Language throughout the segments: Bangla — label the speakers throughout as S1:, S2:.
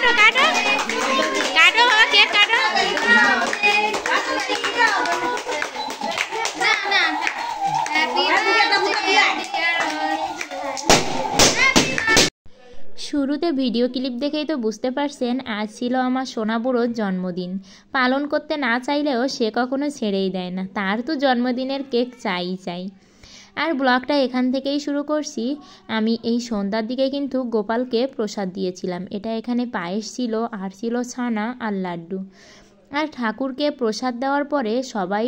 S1: काटो काटो बाबा केक काटो শুরুতে ভিডিও ক্লিপ দেখেই তো বুঝতে পারছেন আজ ছিল আমার সোনা বুড়োর জন্মদিন। পালন করতে না চাইলেও সে কখনো ছেড়েই দেয় না, তার তো জন্মদিনের কেক চাই। আর ব্লগটা এখান থেকেই শুরু করছি। আমি এই সন্ধ্যার দিকে কিন্তু গোপালকে প্রসাদ দিয়েছিলাম। এটা এখানে পায়েস ছিল আর ছিল ছানা আর লাড্ডু। আর ঠাকুরকে প্রসাদ দেওয়ার পরে সবাই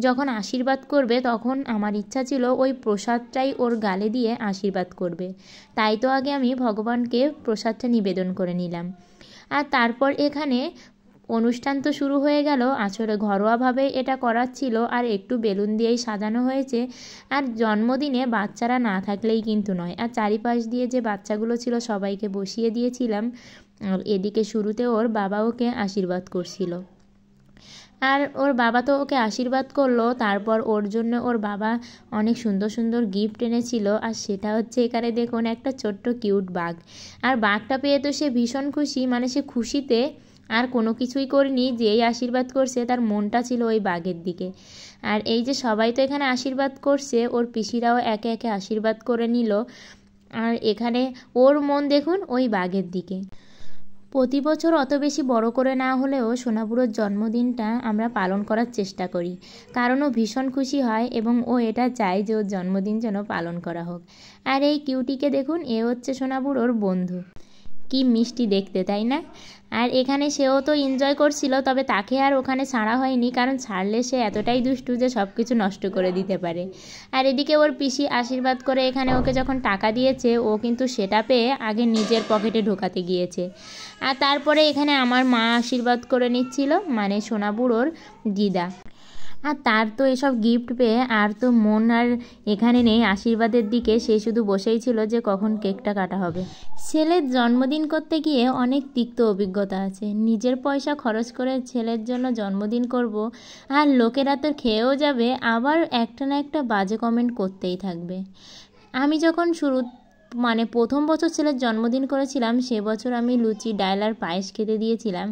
S1: যখন আশীর্বাদ করবে তখন আমার ইচ্ছা ছিল ওই প্রসাদটাই ওর গালে দিয়ে আশীর্বাদ করবে। তাই তো আগে আমি ভগবানকে প্রসাদটা নিবেদন করে নিলাম। আর তারপর এখানে অনুষ্ঠান তো শুরু হয়ে গেল। আসলে ঘরোয়াভাবে এটা করার ছিল আর একটু বেলুন দিয়েই সাজানো হয়েছে। আর জন্মদিনে বাচ্চারা না থাকলেই কিন্তু নয়। আর চারিপাশ দিয়ে যে বাচ্চাগুলো ছিল সবাইকে বসিয়ে দিয়েছিলাম। আর এদিকে শুরুতে ওর বাবা ওকে আশীর্বাদ করছিল। আর ওর বাবা তো ওকে আশীর্বাদ করলো। তারপর ওর জন্য ওর বাবা অনেক সুন্দর সুন্দর গিফট এনেছিল। আর সেটা হচ্ছে এখানে দেখুন একটা ছোট্ট কিউট বাঘ। আর বাঘটা পেয়ে তো সে ভীষণ খুশি, মানে সে খুশিতে আর কোনো কিছুই করিনি। যেই আশীর্বাদ করছে তার মনটা ছিল ওই বাঘের দিকে। আর এই যে সবাই তো এখানে আশীর্বাদ করছে, ওর পিসিরাও একে একে আশীর্বাদ করে নিল। আর এখানে ওর মন দেখুন ওই বাঘের দিকে। প্রতি বছর অত বেশি বড় করে না হলেও সোনাবুড়োর জন্মদিনটা আমরা পালন করার চেষ্টা করি, কারণ ও ভীষণ খুশি হয় এবং ও এটা চায় যে ওর জন্মদিন যেন পালন করা হোক। আর এই কিউটিকে দেখুন, এ হচ্ছে সোনাবুড়োর বন্ধু। কি মিষ্টি দেখতে, তাই না? আর এখানে সেও তো এনজয় করছিল, তবে তাকে আর ওখানে ছাড়া হয়নি, কারণ ছাড়লে সে এতটাই দুষ্টু যে সব কিছু নষ্ট করে দিতে পারে। আর এদিকে ওর পিসি আশীর্বাদ করে এখানে ওকে যখন টাকা দিয়েছে ও কিন্তু সেটা পেয়ে আগে নিজের পকেটে ঢোকাতে গিয়েছে। আর তারপরে এখানে আমার মা আশীর্বাদ করে নিচ্ছিল, মানে সোনাবুড়োর দিদা। আর তার তো এসব গিফট পেয়ে আর তো মন আর এখানে নেই আশীর্বাদের দিকে। সে শুধু বসেই ছিল যে কখন কেকটা কাটা হবে। ছেলের জন্মদিন করতে গিয়ে অনেক তিক্ত অভিজ্ঞতা আছে। নিজের পয়সা খরচ করে ছেলের জন্য জন্মদিন করব, আর লোকেরা তো খেয়েও যাবে, আবার একটা না একটা বাজে কমেন্ট করতেই থাকবে। আমি যখন প্রথম বছর ছেলের জন্মদিন করেছিলাম, সে বছর আমি লুচি, ডাল আর পায়েস খেতে দিয়েছিলাম।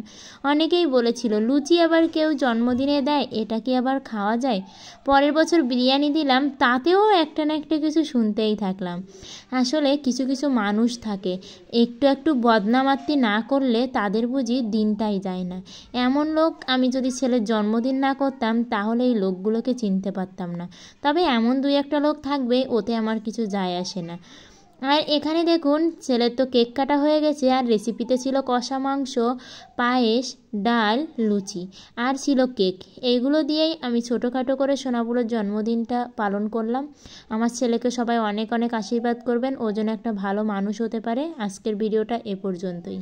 S1: অনেকেই বলেছিল লুচি আবার কেউ জন্মদিনে দেয়, এটা কি আবার খাওয়া যায়? পরের বছর বিরিয়ানি দিলাম, তাতেও একটা না একটা কিছু শুনতেই থাকলাম। আসলে কিছু কিছু মানুষ থাকে, একটু একটু বদনামাতি না করলে তাদের বুঝি দিনটাই যায় না। এমন লোক আমি যদি ছেলের জন্মদিন না করতাম তাহলে এই লোকগুলোকে চিনতে পারতাম না। তবে এমন দুই একটা লোক থাকবে, ওতে আমার কিছু যায় আসে না। আর এখানে দেখুন ছেলের তো কেক কাটা হয়ে গেছে। আর রেসিপিতে ছিল কষা মাংস, পায়েস, ডাল, লুচি আর ছিল কেক। এইগুলো দিয়েই আমি ছোটোখাটো করে সোনাবুড়োর জন্মদিনটা পালন করলাম। আমার ছেলেকে সবাই অনেক অনেক আশীর্বাদ করবেন, ও যেন একটা ভালো মানুষ হতে পারে। আজকের ভিডিওটা এ পর্যন্তই।